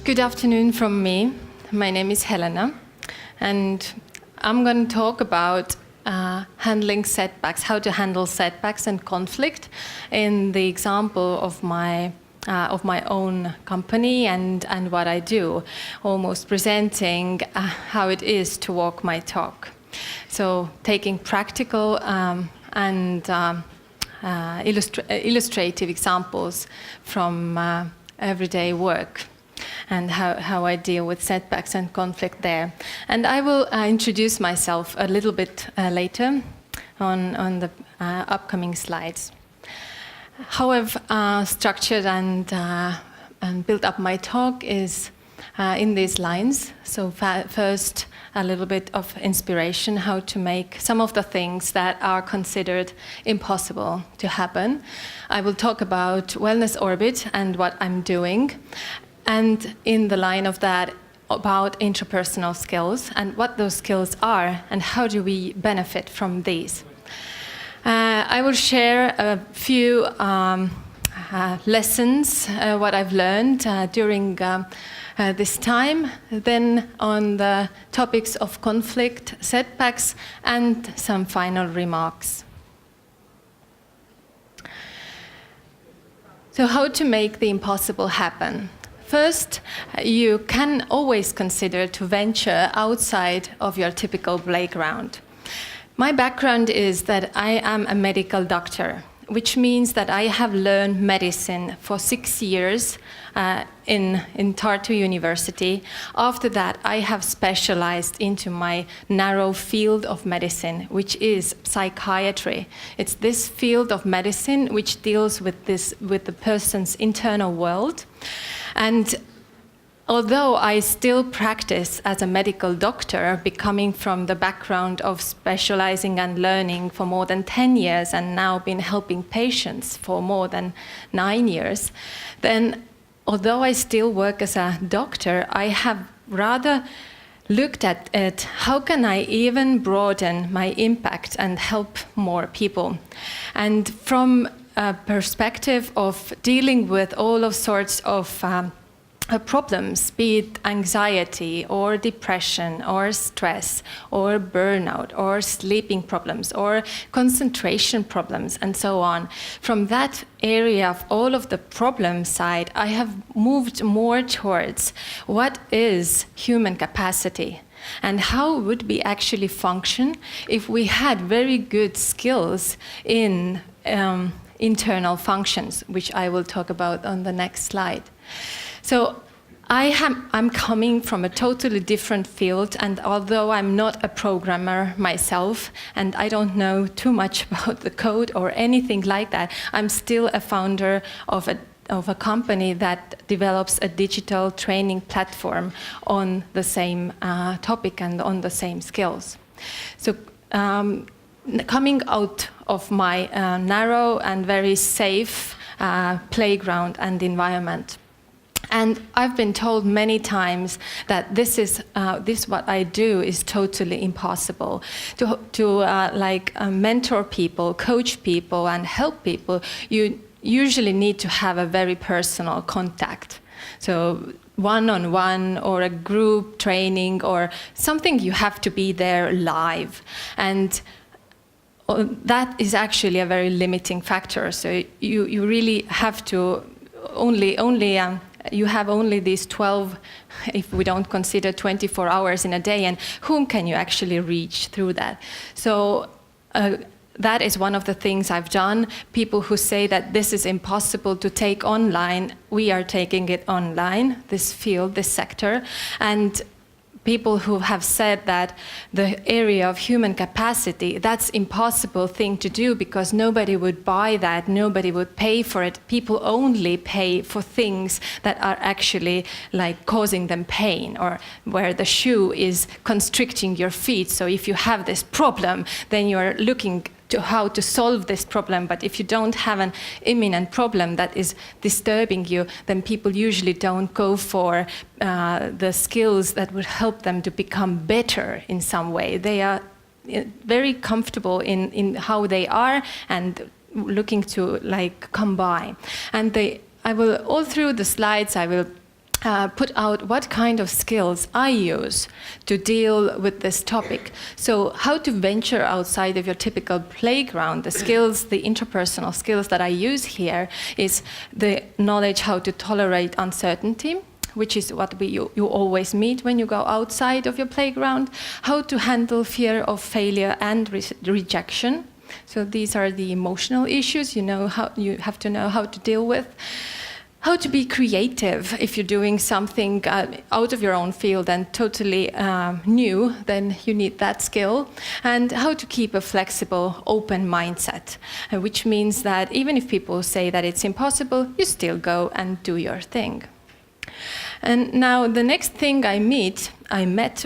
Good afternoon from me. My name is Helena, and I'm going to talk about handling setbacks, how to handle setbacks and conflict in the example of my own company and what I do, almost presenting how it is to walk my talk. So taking practical and illustrative examples from everyday work and how I deal with setbacks and conflict there. And I will introduce myself a little bit later on the upcoming slides. How I've structured and built up my talk is in these lines. So first, a little bit of inspiration, how to make some of the things that are considered impossible to happen. I will talk about Wellness Orbit and what I'm doing. And in the line of that, about intrapersonal skills and what those skills are and how do we benefit from these. I will share a few lessons, what I've learned during this time, then on the topics of conflict, setbacks, and some final remarks. So how to make the impossible happen? First, you can always consider to venture outside of your typical playground. My background is that I am a medical doctor, which means that I have learned medicine for 6 years in Tartu University. After that, I have specialized into my narrow field of medicine, which is psychiatry. It's this field of medicine which deals with the person's internal world. And although I still practice as a medical doctor, coming from the background of specializing and learning for more than 10 years and now been helping patients for more than 9 years, then although I still work as a doctor, I have rather looked at it, how can I even broaden my impact and help more people? And from a perspective of dealing with all of sorts of problems, be it anxiety or depression or stress or burnout or sleeping problems or concentration problems and so on. From that area of all of the problem side, I have moved more towards what is human capacity and how would we actually function if we had very good skills in internal functions, which I will talk about on the next slide. So I'm coming from a totally different field, and although I'm not a programmer myself, and I don't know too much about the code or anything like that, I'm still a founder of a company that develops a digital training platform on the same topic and on the same skills. So coming out of my narrow and very safe playground and environment. And I've been told many times that this what I do is totally impossible. To mentor people, coach people, and help people, you usually need to have a very personal contact. So one-on-one or a group training or something, you have to be there live. And that is actually a very limiting factor. So you really have to you have only these 12, if we don't consider 24 hours in a day, and whom can you actually reach through that? So that is one of the things I've done. People who say that this is impossible to take online, we are taking it online, this field, this sector. And people who have said that the area of human capacity, that's impossible thing to do because nobody would buy that, nobody would pay for it. People only pay for things that are actually like causing them pain, or where the shoe is constricting your feet. So if you have this problem, then you're looking to how to solve this problem. But if you don't have an imminent problem that is disturbing you, then people usually don't go for the skills that would help them to become better in some way. They are very comfortable in how they are and looking to like combine. And I will, all through the slides, I will put out what kind of skills I use to deal with this topic. So how to venture outside of your typical playground. The skills, the interpersonal skills that I use here is the knowledge how to tolerate uncertainty, which is what you always meet when you go outside of your playground. How to handle fear of failure and rejection. So these are the emotional issues you have to know how to deal with. How to be creative if you're doing something out of your own field and totally new, then you need that skill. And how to keep a flexible, open mindset, which means that even if people say that it's impossible, you still go and do your thing. And now the next thing I met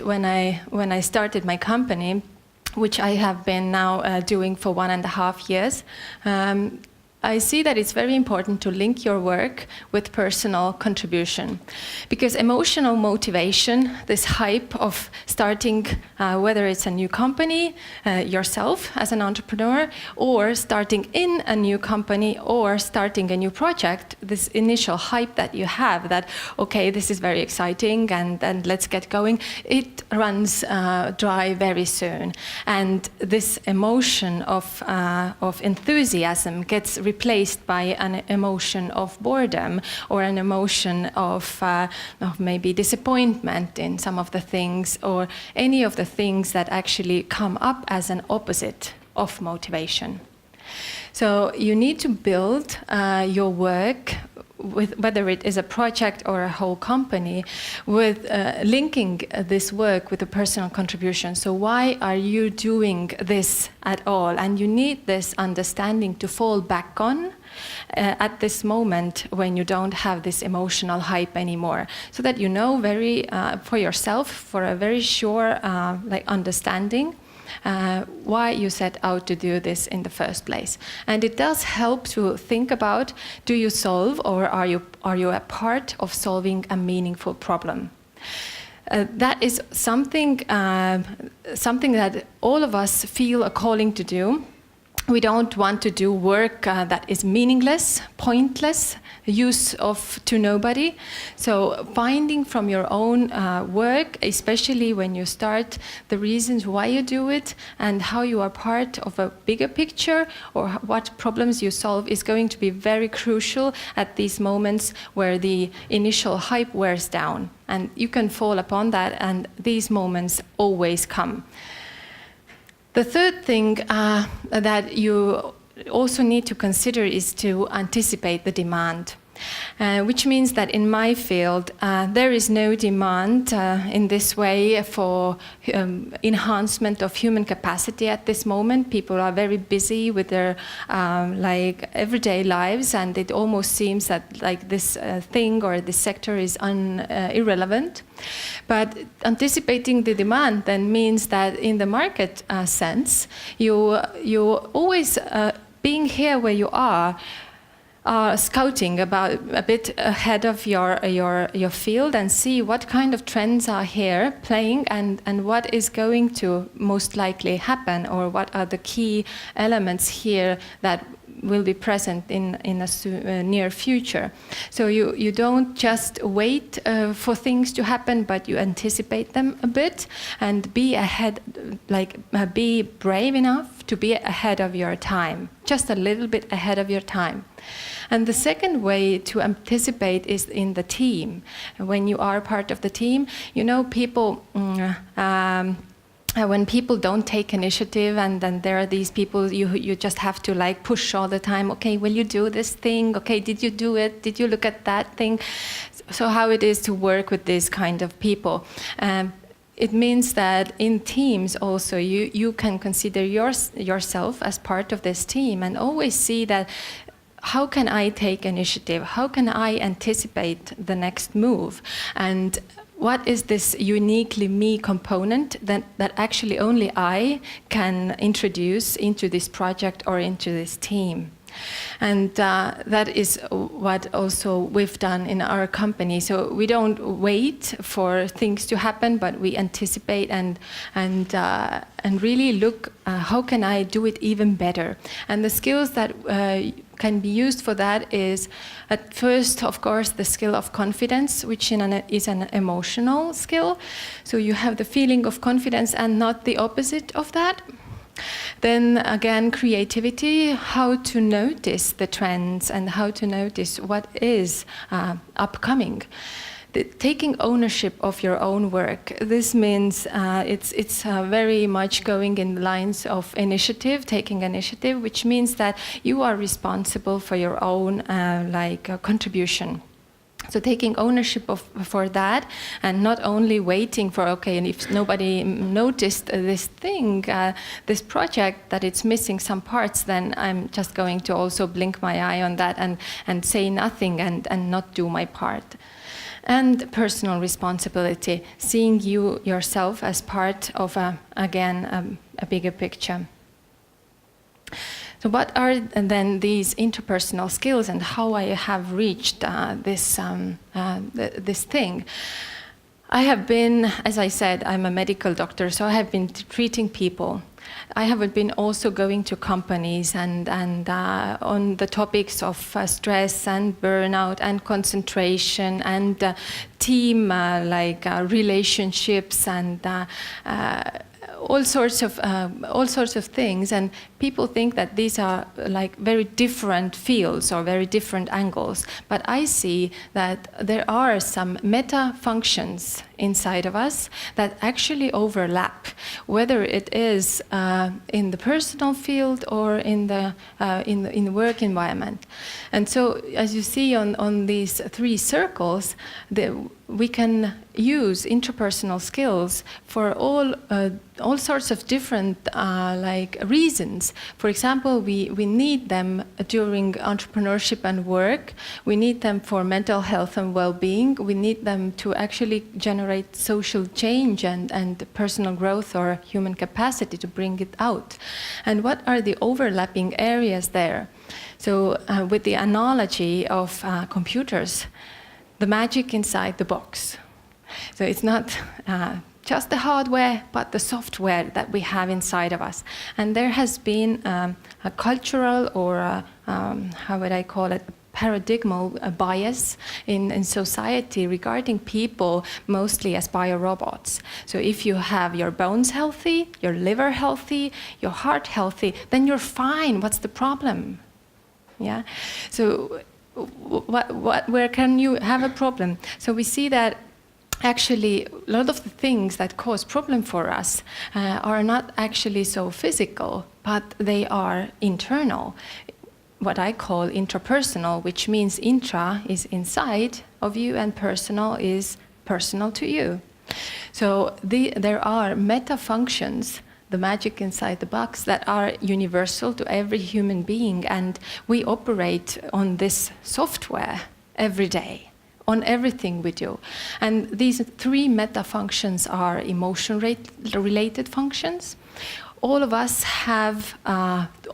when I started my company, which I have been now doing for 1.5 years, I see that it's very important to link your work with personal contribution, because emotional motivation, this hype of starting, whether it's a new company, yourself as an entrepreneur, or starting in a new company, or starting a new project, this initial hype that you have that, okay, this is very exciting and let's get going, it runs dry very soon. And this emotion of enthusiasm gets replaced by an emotion of boredom or an emotion of maybe disappointment in some of the things, or any of the things that actually come up as an opposite of motivation. So you need to build your work, with whether it is a project or a whole company, with linking this work with a personal contribution. So why are you doing this at all? And you need this understanding to fall back on at this moment when you don't have this emotional hype anymore, so that you know very for yourself, for a very sure understanding why you set out to do this in the first place. And it does help to think about, do you solve, or are you a part of solving a meaningful problem? That is something that all of us feel a calling to do. We don't want to do work that is meaningless, pointless, use of to nobody. So finding from your own work, especially when you start, the reasons why you do it and how you are part of a bigger picture, or what problems you solve, is going to be very crucial at these moments where the initial hype wears down. And you can fall upon that, and these moments always come. The third thing that you also need to consider is to anticipate the demand, which means that in my field, there is no demand in this way for enhancement of human capacity at this moment. People are very busy with their everyday lives, and it almost seems that this thing or this sector is irrelevant. But anticipating the demand then means that in the market sense, you always being here where you are scouting about a bit ahead of your field, and see what kind of trends are here playing, and what is going to most likely happen, or what are the key elements here that will be present in a near future. So you don't just wait for things to happen, but you anticipate them a bit and be ahead, be brave enough to be ahead of your time, just a little bit ahead of your time. And the second way to anticipate is in the team. When you are part of the team, people when people don't take initiative, and then there are these people you just have to push all the time. Okay, will you do this thing? Okay, did you do it? Did you look at that thing? So how it is to work with these kind of people. It means that in teams also you can consider yourself as part of this team, and always see that, how can I take initiative? How can I anticipate the next move? And what is this uniquely me component that actually only I can introduce into this project or into this team? And that is what also we've done in our company. So we don't wait for things to happen, but we anticipate and really look, how can I do it even better? And the skills that can be used for that is, at first, of course, the skill of confidence, which is an emotional skill. So you have the feeling of confidence and not the opposite of that. Then again, creativity, how to notice the trends and how to notice what is upcoming. Taking ownership of your own work. This means it's very much going in the lines of initiative, taking initiative, which means that you are responsible for your own contribution. So taking ownership for that, and not only waiting for, okay, and if nobody noticed this thing, this project, that it's missing some parts, then I'm just going to also blink my eye on that and say nothing and not do my part. And personal responsibility, seeing you yourself as part of, a bigger picture. So what are then these interpersonal skills and how I have reached this thing? I have been, as I said, I'm a medical doctor, so I have been treating people. I have been also going to companies and on the topics of stress and burnout and concentration and team relationships and all sorts of things, and people think that these are like very different fields or very different angles. But I see that there are some meta functions inside of us that actually overlap, whether it is in the personal field or in the work environment. And so, as you see on these three circles, we can use interpersonal skills for all sorts of different reasons. For example, we need them during entrepreneurship and work. We need them for mental health and well-being. We need them to actually generate social change and personal growth or human capacity to bring it out. And what are the overlapping areas there? So with the analogy of computers, the magic inside the box. So it's not just the hardware, but the software that we have inside of us. And there has been a cultural or how would I call it, paradigmal bias in society regarding people mostly as biorobots. So if you have your bones healthy, your liver healthy, your heart healthy, then you're fine. What's the problem? Yeah. So where can you have a problem? So we see that actually a lot of the things that cause problem for us are not actually so physical, but they are internal. What I call intrapersonal, which means intra is inside of you and personal is personal to you. So there are meta functions, the magic inside the box, that are universal to every human being, and we operate on this software every day, on everything we do. And these three meta functions are emotion-related functions. All of us have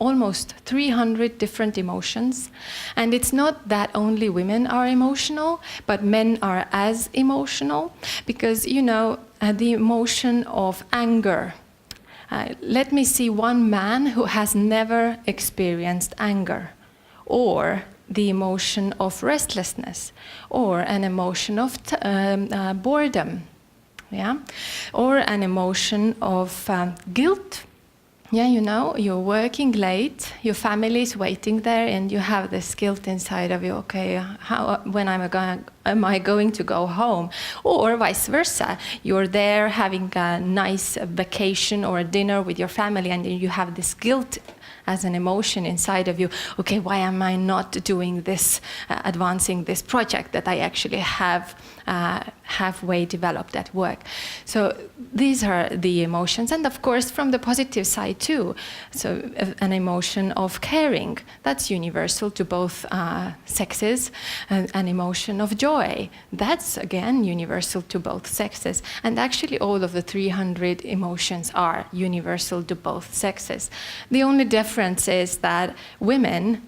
almost 300 different emotions, and it's not that only women are emotional, but men are as emotional, because the emotion of anger. Let me see one man who has never experienced anger, or the emotion of restlessness, or an emotion of boredom, yeah, or an emotion of guilt. Yeah, you're working late, your family is waiting there, and you have this guilt inside of you. Okay, when am I going to go home? Or vice versa, you're there having a nice vacation or a dinner with your family, and you have this guilt as an emotion inside of you. Okay, why am I not doing this, advancing this project that I actually have halfway developed at work? So these are the emotions, and of course from the positive side too. So an emotion of caring, that's universal to both sexes. An emotion of joy, that's again universal to both sexes. And actually all of the 300 emotions are universal to both sexes. The only difference is that women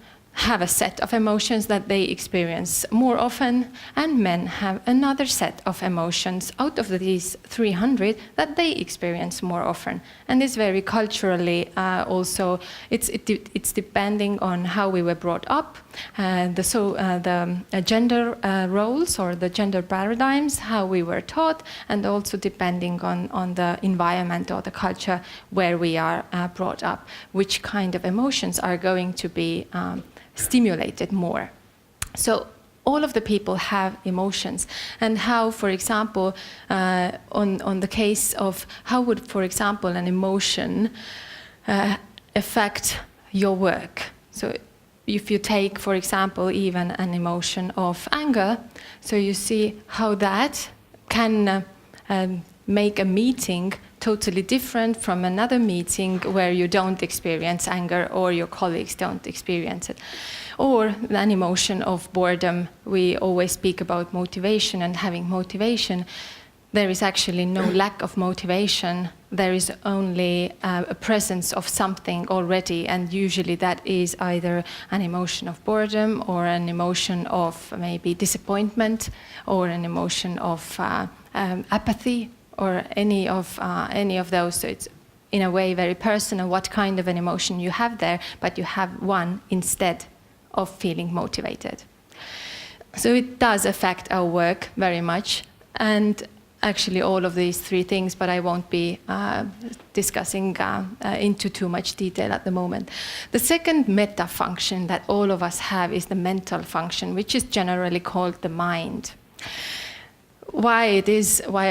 have a set of emotions that they experience more often, and men have another set of emotions out of these 300 that they experience more often. And it's very culturally also, it's depending on how we were brought up, the gender roles or the gender paradigms, how we were taught, and also depending on the environment or the culture where we are brought up, which kind of emotions are going to be stimulated more. So all of the people have emotions, and how, for example, on the case of how would, for example, an emotion affect your work. So if you take, for example, even an emotion of anger, so you see how that can make a meeting totally different from another meeting where you don't experience anger or your colleagues don't experience it. Or an emotion of boredom. We always speak about motivation and having motivation. There is actually no lack of motivation. There is only a presence of something already, and usually that is either an emotion of boredom or an emotion of maybe disappointment or an emotion of apathy, or any of those. So it's in a way very personal what kind of an emotion you have there, but you have one instead of feeling motivated. So it does affect our work very much, and actually all of these three things, but I won't be discussing into too much detail at the moment. The second meta function that all of us have is the mental function, which is generally called the mind. Why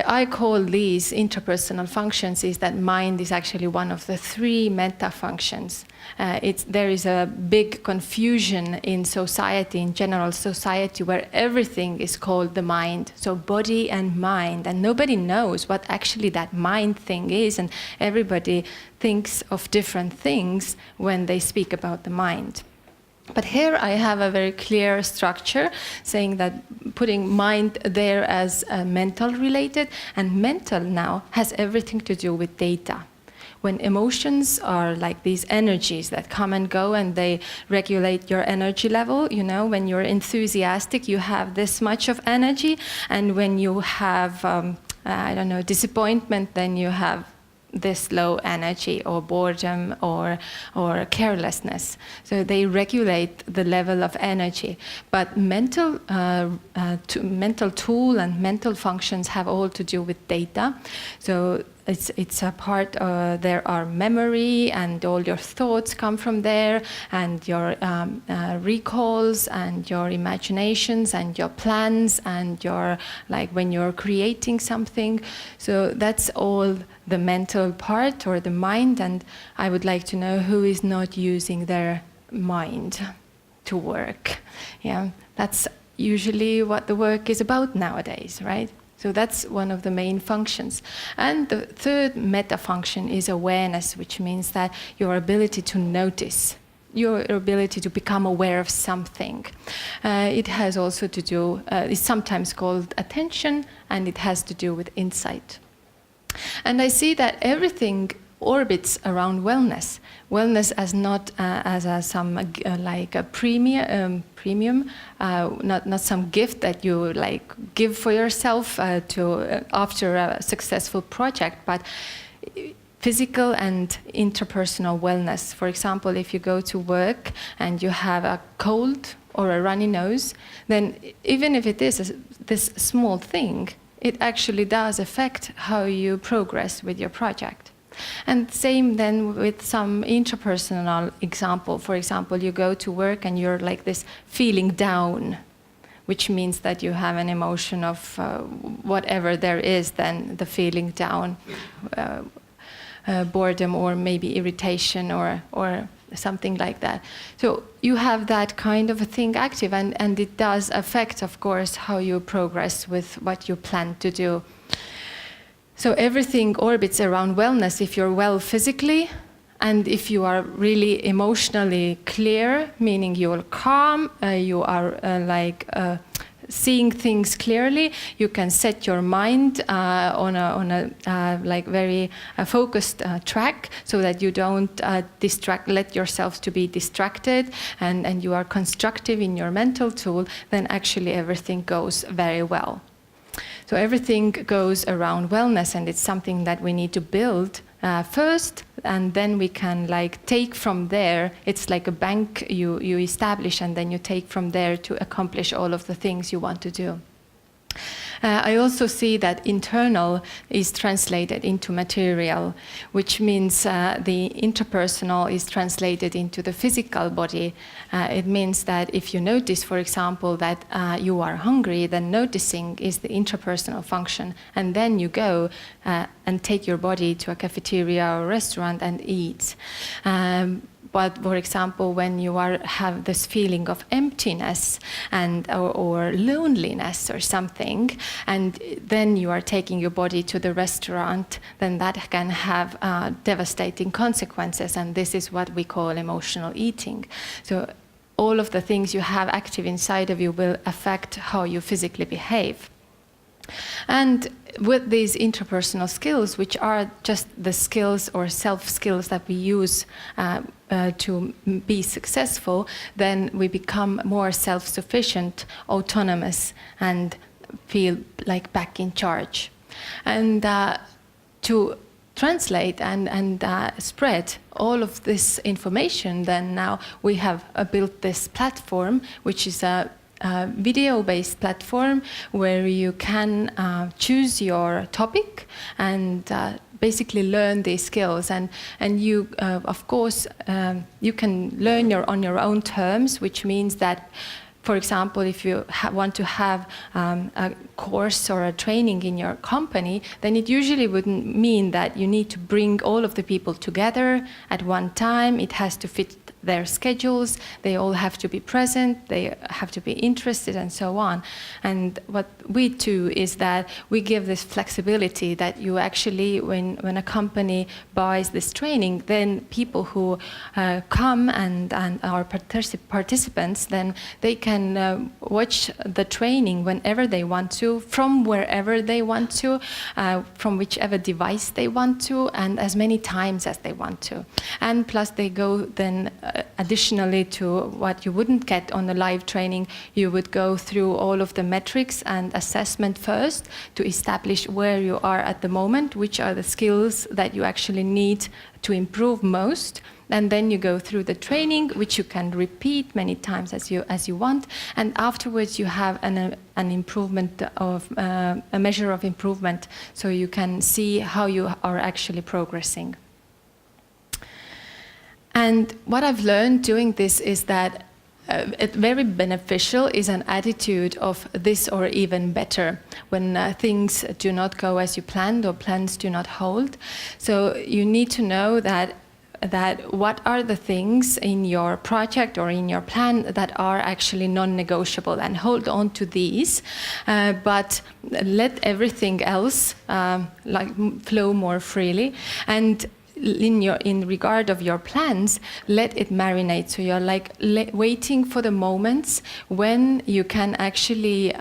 I call these intrapersonal functions is that mind is actually one of the three meta functions. There is a big confusion in society, in general society, where everything is called the mind, so body and mind, and nobody knows what actually that mind thing is, and everybody thinks of different things when they speak about the mind. But here I have a very clear structure saying that putting mind there as mental related, and mental now has everything to do with data. When emotions are like these energies that come and go and they regulate your energy level, you know, when you're enthusiastic, you have this much of energy, and when you have, disappointment, then you have this low energy, or boredom, or carelessness. So they regulate the level of energy. But mental tool and mental functions have all to do with data. So it's a part, there are memory, and all your thoughts come from there, and your recalls, and your imaginations, and your plans, and your, like when you're creating something. So that's all the mental part, or the mind, and I would like to know who is not using their mind to work. Yeah, that's usually what the work is about nowadays, right? So that's one of the main functions. And the third meta function is awareness, which means that your ability to notice, your ability to become aware of something. It has also to do, it's sometimes called attention, and it has to do with insight. And I see that everything orbits around wellness. Wellness as not as some like a premium, not some gift that you like give for yourself after a successful project, but physical and interpersonal wellness. For example, if you go to work and you have a cold or a runny nose, then even if it is this small thing, it actually does affect how you progress with your project. And same then with some interpersonal example. For example, you go to work and you're like this feeling down, which means that you have an emotion of whatever there is, then the feeling down, boredom, or maybe irritation, or something like that. So you have that kind of a thing active, and it does affect, of course, how you progress with what you plan to do. So everything orbits around wellness. If you're well physically, and if you are really emotionally clear, meaning you're calm, you are seeing things clearly, you can set your mind on a like very focused track, so that you don't let yourself to be distracted, and you are constructive in your mental tool, then actually everything goes very well. So everything goes around wellness, and it's something that we need to build first, and then we can like take from there. It's like a bank you establish, and then you take from there to accomplish all of the things you want to do. I also see that internal is translated into material, which means the intrapersonal is translated into the physical body. It means that if you notice, for example, that you are hungry, then noticing is the intrapersonal function. And then you go and take your body to a cafeteria or restaurant and eat. But for example, when you have this feeling of emptiness or loneliness or something, and then you are taking your body to the restaurant, then that can have devastating consequences, and this is what we call emotional eating. So all of the things you have active inside of you will affect how you physically behave. And with these interpersonal skills, which are just the skills or self-skills that we use to be successful, then we become more self-sufficient, autonomous, and feel like back in charge. And to translate and spread all of this information, then now we have built this platform, which is a video-based platform where you can choose your topic and basically learn these skills, and you of course you can learn on your own terms, which means that, for example, if you want to have a course or a training in your company, then it usually wouldn't mean that you need to bring all of the people together at one time. It has to fit their schedules, they all have to be present, they have to be interested, and so on. And what we do is that we give this flexibility that you actually, when a company buys this training, then people who come and are participants, then they can watch the training whenever they want to, from wherever they want to, from whichever device they want to, and as many times as they want to. And plus they go then additionally to what you wouldn't get on the live training, you would go through all of the metrics and assessment first to establish where you are at the moment, which are the skills that you actually need to improve most. And then you go through the training, which you can repeat many times as you want. And afterwards you have an improvement of a measure of improvement, so you can see how you are actually progressing. And what I've learned doing this is that very beneficial is an attitude of this or even better when things do not go as you planned or plans do not hold. So you need to know that what are the things in your project or in your plan that are actually non-negotiable, and hold on to these, but let everything else flow more freely. And in regard of your plans, let it marinate. So you're like waiting for the moments when you can actually,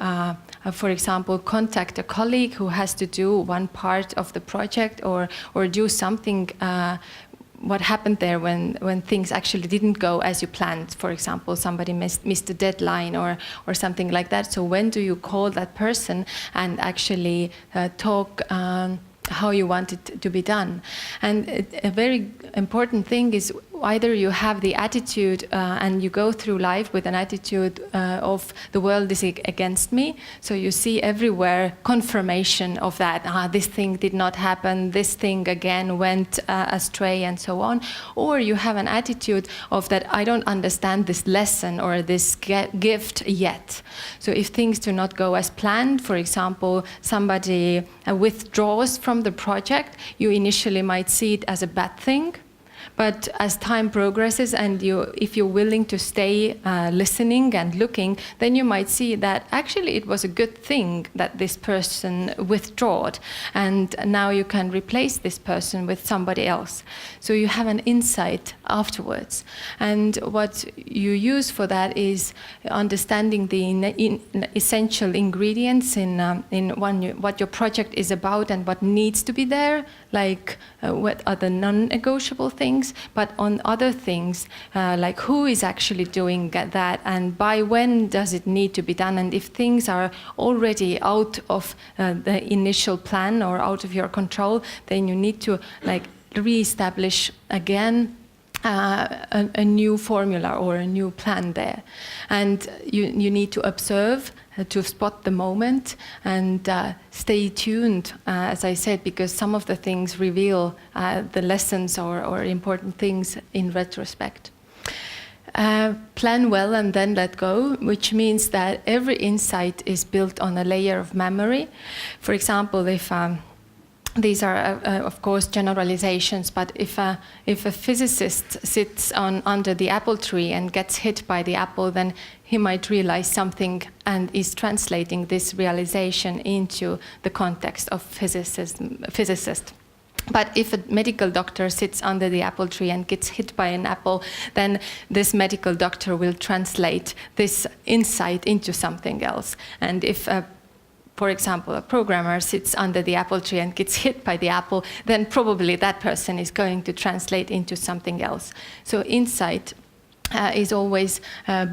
for example, contact a colleague who has to do one part of the project, or do something. What happened there when things actually didn't go as you planned? For example, somebody missed a deadline or something like that. So when do you call that person and actually talk how you want it to be done? And a very important thing is either you have the attitude and you go through life with an attitude of the world is against me, so you see everywhere confirmation of that, this thing did not happen, this thing again went astray, and so on. Or you have an attitude of that I don't understand this lesson or this gift yet. So if things do not go as planned, for example, somebody withdraws from the project, you initially might see it as a bad thing. But as time progresses and if you're willing to stay listening and looking, then you might see that actually it was a good thing that this person withdrawed, and now you can replace this person with somebody else. So you have an insight afterwards. And what you use for that is understanding the essential ingredients in what your project is about and what needs to be there, like what are the non-negotiable things, but on other things, like who is actually doing that and by when does it need to be done. And if things are already out of the initial plan or out of your control, then you need to like re-establish again a new formula or a new plan there. And you need to observe to spot the moment and stay tuned, as I said, because some of the things reveal the lessons or important things in retrospect. Plan well and then let go, which means that every insight is built on a layer of memory. For example, if these are, of course, generalizations, but if a physicist sits under the apple tree and gets hit by the apple, then he might realize something and is translating this realization into the context of physicist. But if a medical doctor sits under the apple tree and gets hit by an apple, then this medical doctor will translate this insight into something else. And if for example, a programmer sits under the apple tree and gets hit by the apple, then probably that person is going to translate into something else. So insight is always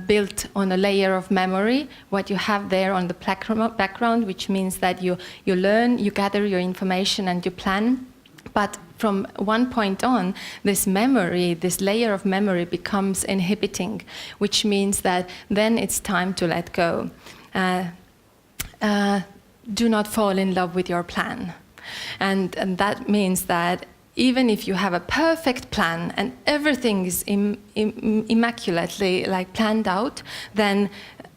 built on a layer of memory, what you have there on the background, which means that you learn, you gather your information and you plan. But from one point on, this memory, this layer of memory becomes inhibiting, which means that then it's time to let go. Do not fall in love with your plan. And that means that even if you have a perfect plan and everything is immaculately like planned out, then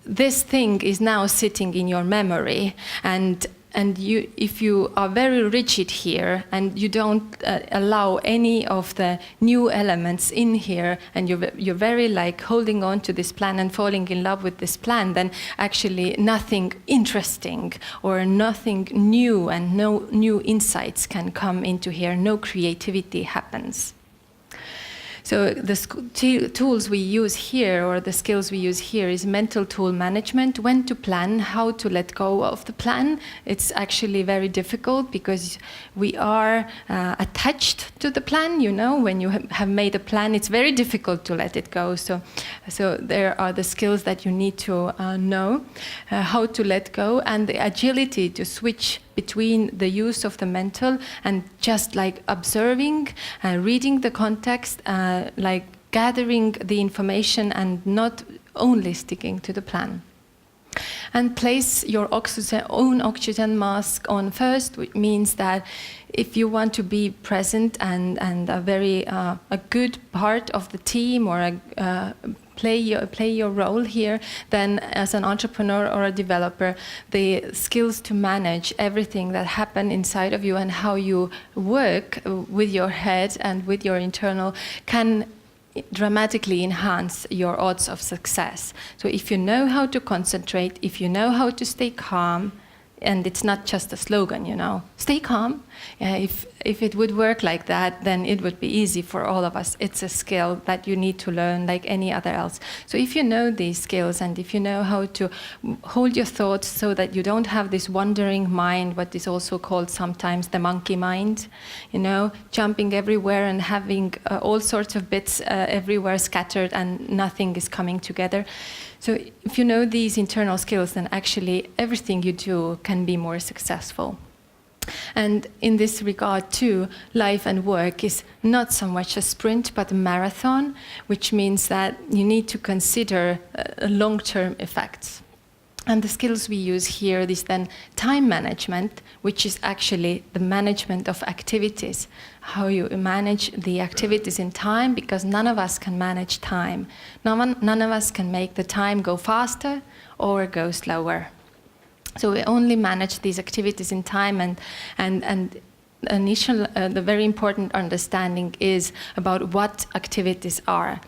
this thing is now sitting in your memory. And if you are very rigid here and you don't allow any of the new elements in here, and you're very like holding on to this plan and falling in love with this plan, then actually nothing interesting or nothing new and no new insights can come into here. No creativity happens. So the tools we use here, or the skills we use here, is mental tool management, when to plan, how to let go of the plan. It's actually very difficult because we are attached to the plan. You know, when you have made a plan, it's very difficult to let it go. So there are the skills that you need to know, how to let go, and the agility to switch between the use of the mental and just like observing, reading the context, like gathering the information and not only sticking to the plan. And place your own oxygen mask on first, which means that if you want to be present and a good part of the team or play your role here, then as an entrepreneur or a developer, the skills to manage everything that happens inside of you and how you work with your head and with your internal can dramatically enhance your odds of success. So if you know how to concentrate, if you know how to stay calm, and it's not just a slogan, you know, stay calm. If it would work like that, then it would be easy for all of us. It's a skill that you need to learn like any other else. So if you know these skills and if you know how to hold your thoughts so that you don't have this wandering mind, what is also called sometimes the monkey mind, you know, jumping everywhere and having all sorts of bits everywhere scattered and nothing is coming together. So if you know these internal skills, then actually everything you do can be more successful. And in this regard too, life and work is not so much a sprint but a marathon, which means that you need to consider long-term effects. And the skills we use here is then time management, which is actually the management of activities, how you manage the activities in time, because none of us can manage time. None of us can make the time go faster or go slower. So we only manage these activities in time, and the very important understanding is about what activities are.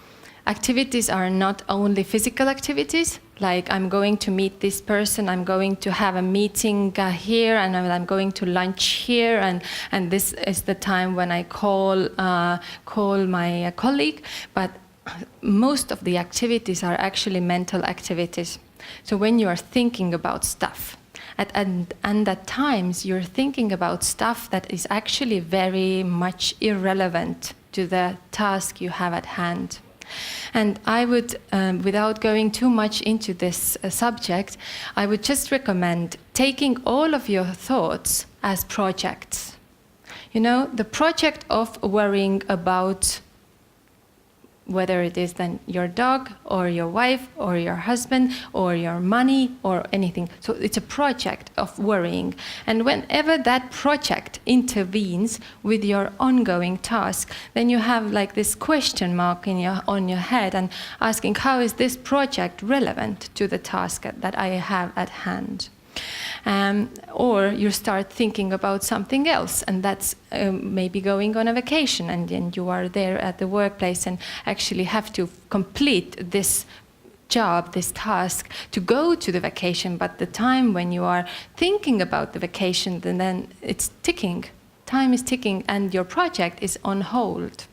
Activities are not only physical activities, like I'm going to meet this person, I'm going to have a meeting here, and I'm going to lunch here, and this is the time when I call my colleague. But most of the activities are actually mental activities. So when you are thinking about stuff, and at times you're thinking about stuff that is actually very much irrelevant to the task you have at hand. And I would, without going too much into this subject, I would just recommend taking all of your thoughts as projects. You know, the project of worrying about whether it is then your dog or your wife or your husband or your money or anything. So it's a project of worrying. And whenever that project intervenes with your ongoing task, then you have like this question mark on your head and asking, how is this project relevant to the task that I have at hand? Or you start thinking about something else, and that's maybe going on a vacation, and then you are there at the workplace and actually have to complete this job, this task, to go to the vacation. But the time when you are thinking about the vacation, then it's ticking. Time is ticking, and your project is on hold.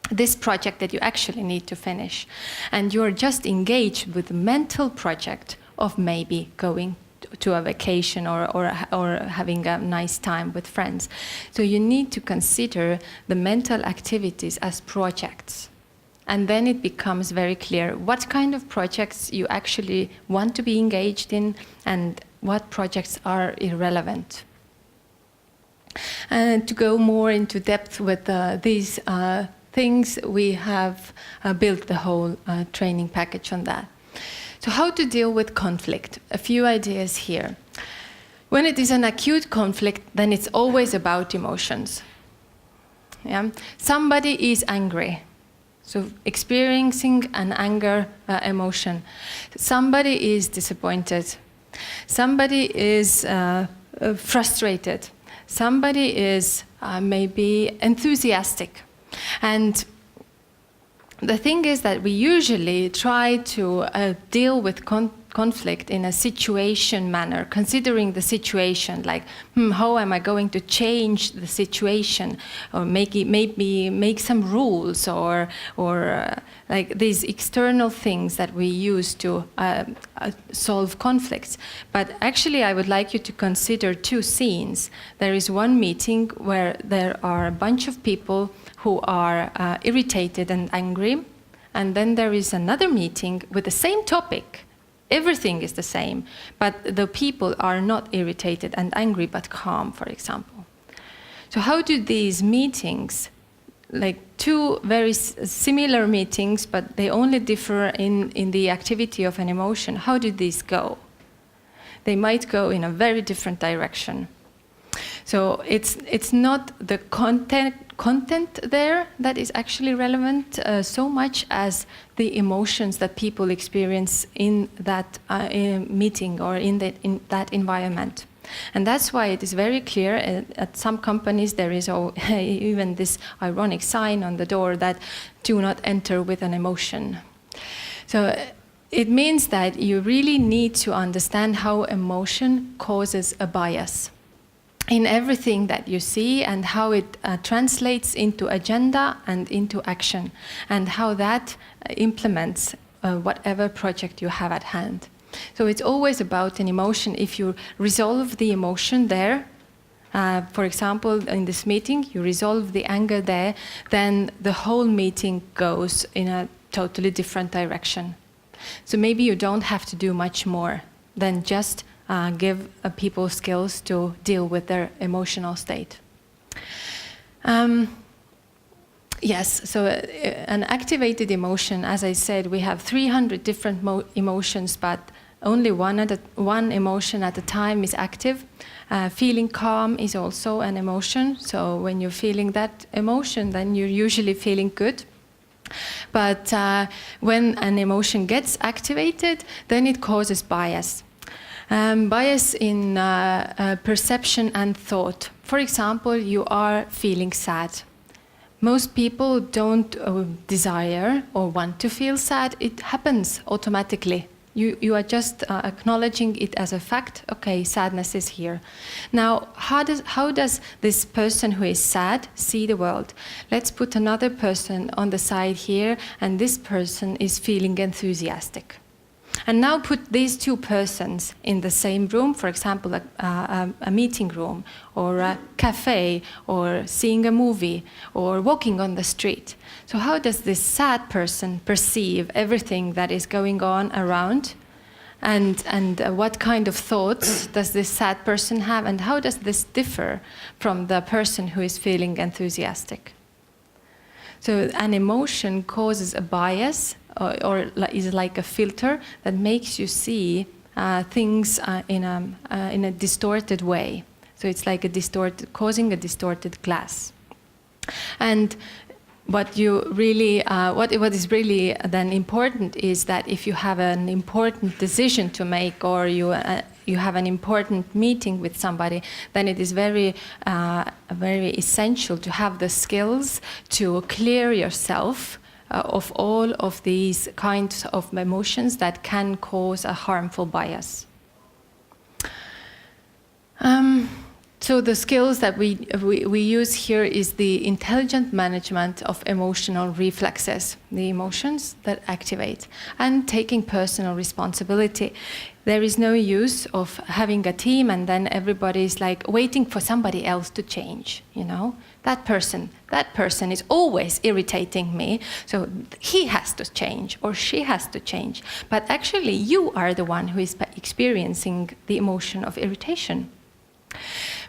This project that you actually need to finish. And you're just engaged with the mental project of maybe going to a vacation or having a nice time with friends. So you need to consider the mental activities as projects. And then it becomes very clear what kind of projects you actually want to be engaged in and what projects are irrelevant. And to go more into depth with these things, we have built the whole training package on that. So how to deal with conflict? A few ideas here. When it is an acute conflict, then it's always about emotions. Yeah? Somebody is angry, so experiencing an anger emotion. Somebody is disappointed. Somebody is frustrated. Somebody is maybe enthusiastic. And the thing is that we usually try to deal with conflict in a situation manner, considering the situation, like, how am I going to change the situation, or maybe make some rules, or like these external things that we use to solve conflicts. But actually, I would like you to consider two scenes. There is one meeting where there are a bunch of people who are irritated and angry, and then there is another meeting with the same topic. Everything is the same, but the people are not irritated and angry, but calm, for example. So how do these meetings, like two very similar meetings, but they only differ in the activity of an emotion, how do these go? They might go in a very different direction. So it's not the content there that is actually relevant so much as the emotions that people experience in that meeting or in that environment. And that's why it is very clear at some companies there is even this ironic sign on the door that do not enter with an emotion. So it means that you really need to understand how emotion causes a bias in everything that you see, and how it translates into agenda and into action, and how that implements whatever project you have at hand. So it's always about an emotion. If you resolve the emotion there, for example, in this meeting, you resolve the anger there, then the whole meeting goes in a totally different direction. So maybe you don't have to do much more than just give people skills to deal with their emotional state. Yes, so an activated emotion, as I said, we have 300 different emotions, but only one emotion at a time is active. Feeling calm is also an emotion, so when you're feeling that emotion, then you're usually feeling good. But when an emotion gets activated, then it causes bias. Bias in perception and thought. For example, you are feeling sad. Most people don't desire or want to feel sad. It happens automatically. You are just acknowledging it as a fact. Okay, sadness is here. Now, how does this person who is sad see the world? Let's put another person on the side here, and this person is feeling enthusiastic. And now put these two persons in the same room, for example, a meeting room, or a cafe, or seeing a movie, or walking on the street. So how does this sad person perceive everything that is going on around? And what kind of thoughts does this sad person have? And how does this differ from the person who is feeling enthusiastic? So an emotion causes a bias, or is like a filter that makes you see things in a distorted way. So it's like causing a distorted glass. And what is really then important is that if you have an important decision to make, or you have an important meeting with somebody, then it is very essential to have the skills to clear yourself of all of these kinds of emotions that can cause a harmful bias. So the skills that we use here is the intelligent management of emotional reflexes, the emotions that activate, and taking personal responsibility. There is no use of having a team and then everybody is like waiting for somebody else to change, you know? That person is always irritating me, so he has to change or she has to change. But actually you are the one who is experiencing the emotion of irritation.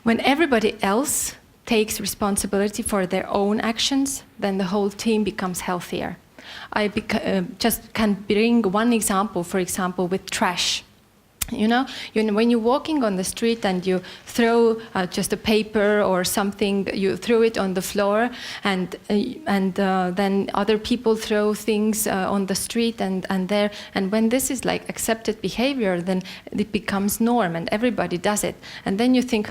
When everybody else takes responsibility for their own actions, then the whole team becomes healthier. I just can bring one example, for example, with trash. You know, when you're walking on the street and you throw just a paper or something, you throw it on the floor, and then other people throw things on the street and there. And when this is like accepted behavior, then it becomes norm and everybody does it. And then you think,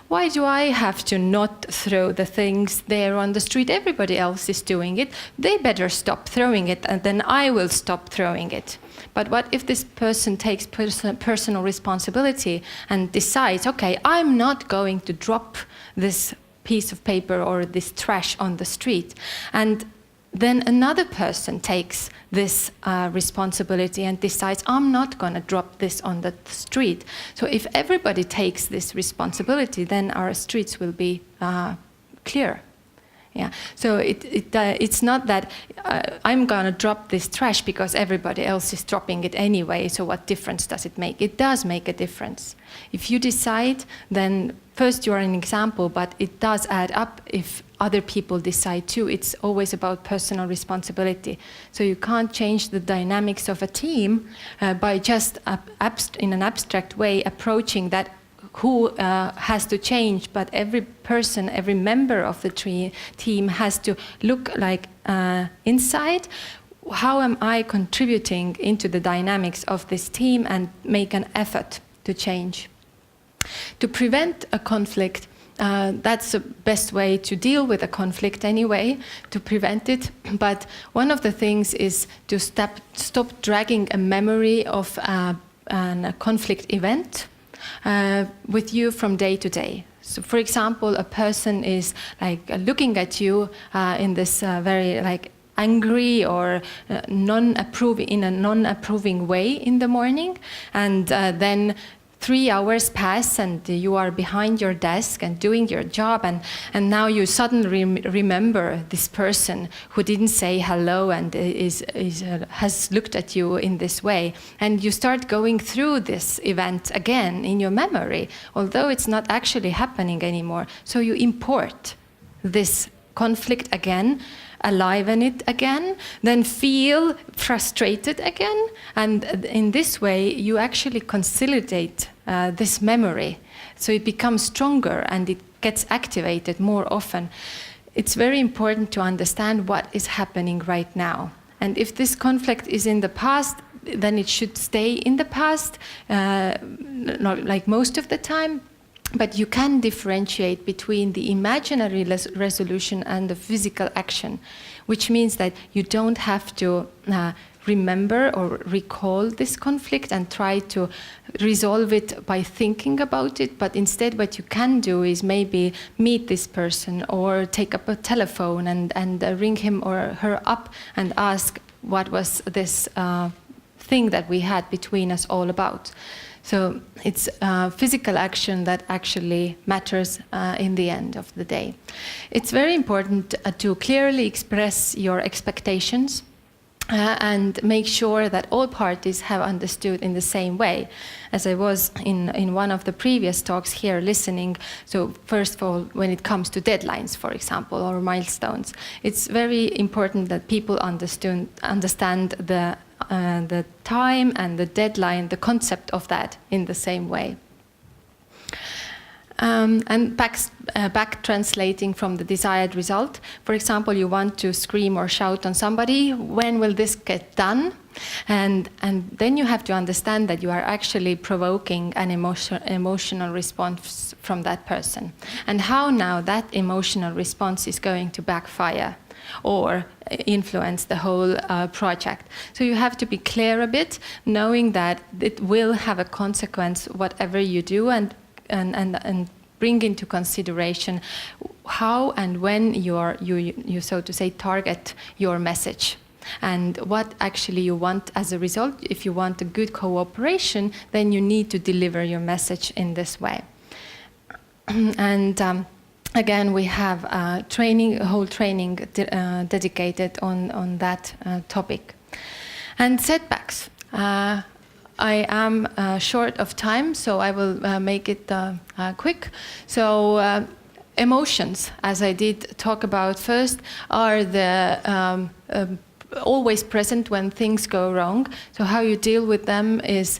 why do I have to not throw the things there on the street? Everybody else is doing it. They better stop throwing it, and then I will stop throwing it. But what if this person takes personal responsibility and decides, okay, I'm not going to drop this piece of paper or this trash on the street. And then another person takes this responsibility and decides, I'm not going to drop this on the street. So if everybody takes this responsibility, then our streets will be clear. Yeah, so it's not that I'm going to drop this trash because everybody else is dropping it anyway, so what difference does it make? It does make a difference. If you decide, then first you are an example, but it does add up if other people decide too. It's always about personal responsibility. So you can't change the dynamics of a team by just in an abstract way approaching that who has to change, but every person, every member of the team has to look like inside. How am I contributing into the dynamics of this team and make an effort to change? To prevent a conflict, that's the best way to deal with a conflict anyway, to prevent it. But one of the things is to stop dragging a memory of a conflict event with you from day to day. So, for example, a person is like looking at you in this very like angry or non-approving way in the morning, and then 3 hours pass and you are behind your desk and doing your job, and now you suddenly remember this person who didn't say hello and has looked at you in this way, and you start going through this event again in your memory, although it's not actually happening anymore. So you import this conflict again, aliven it again, then feel frustrated again, and in this way you actually consolidate this memory, so it becomes stronger and it gets activated more often. It's very important to understand what is happening right now, and if this conflict is in the past, then it should stay in the past, not like most of the time. But you can differentiate between the imaginary resolution and the physical action, which means that you don't have to remember or recall this conflict and try to resolve it by thinking about it, but instead what you can do is maybe meet this person or take up a telephone and ring him or her up and ask what was this thing that we had between us all about. So it's physical action that actually matters in the end of the day. It's very important to clearly express your expectations and make sure that all parties have understood in the same way. As I was in one of the previous talks here listening, so first of all, when it comes to deadlines, for example, or milestones, it's very important that people understand the time and the deadline, the concept of that in the same way. And back translating from the desired result. For example, you want to scream or shout on somebody, when will this get done? And then you have to understand that you are actually provoking an emotional response from that person. And how now that emotional response is going to backfire or influence the whole project. So you have to be clear a bit, knowing that it will have a consequence whatever you do, and bring into consideration how and when you so to say target your message and what actually you want as a result. If you want a good cooperation, then you need to deliver your message in this way. And again, we have a whole training dedicated on that topic. And setbacks. I am short of time, so I will make it quick. So emotions, as I did talk about first, are the always present when things go wrong. So how you deal with them is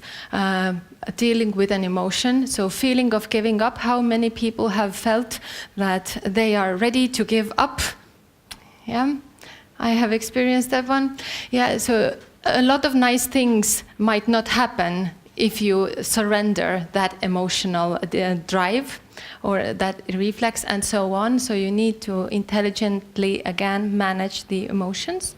dealing with an emotion. So feeling of giving up. How many people have felt that they are ready to give up? Yeah, I have experienced that one. Yeah, so a lot of nice things might not happen if you surrender that emotional drive or that reflex and so on. So you need to intelligently, again, manage the emotions.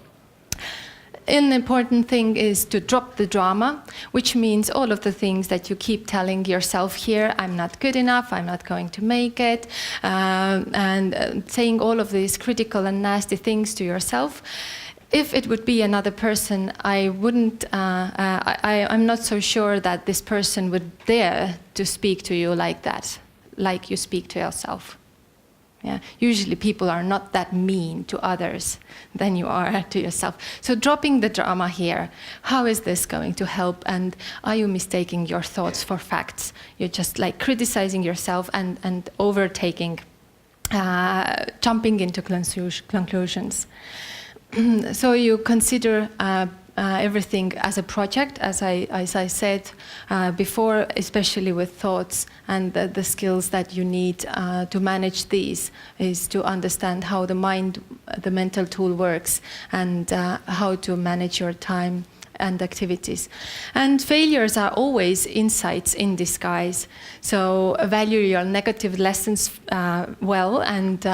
An important thing is to drop the drama, which means all of the things that you keep telling yourself here, I'm not good enough, I'm not going to make it, and saying all of these critical and nasty things to yourself. If it would be another person, I wouldn't, I'm not so sure that this person would dare to speak to you like that, like you speak to yourself. Yeah. Usually people are not that mean to others than you are to yourself. So dropping the drama here, how is this going to help? And are you mistaking your thoughts for facts? You're just like criticizing yourself and overtaking, jumping into conclusions. So you consider everything as a project, as I said before, especially with thoughts, and the skills that you need to manage these is to understand how the mental tool works, and how to manage your time and activities. And failures are always insights in disguise. So value your negative lessons well and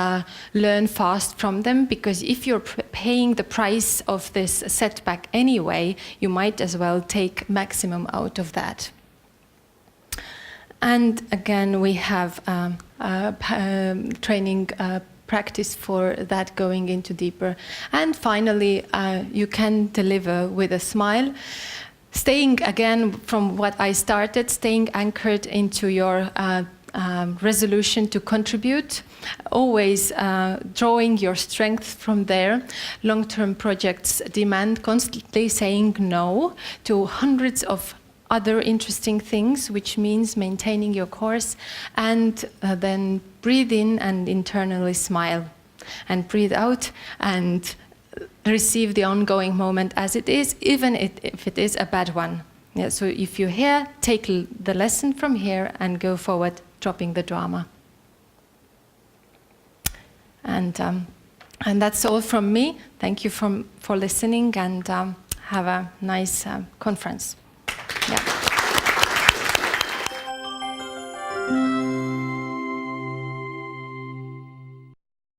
learn fast from them, because if you're paying the price of this setback anyway, you might as well take maximum out of that. And again, we have training practice for that, going into deeper. And finally, you can deliver with a smile. Staying, again, from what I started, staying anchored into your resolution to contribute, always drawing your strength from there. Long-term projects demand constantly saying no to hundreds of other interesting things, which means maintaining your course, and then breathe in and internally smile, and breathe out and receive the ongoing moment as it is, even if it is a bad one. Yeah, so if you're here, take the lesson from here and go forward, dropping the drama. And that's all from me. Thank you for listening, and have a nice conference. Yeah.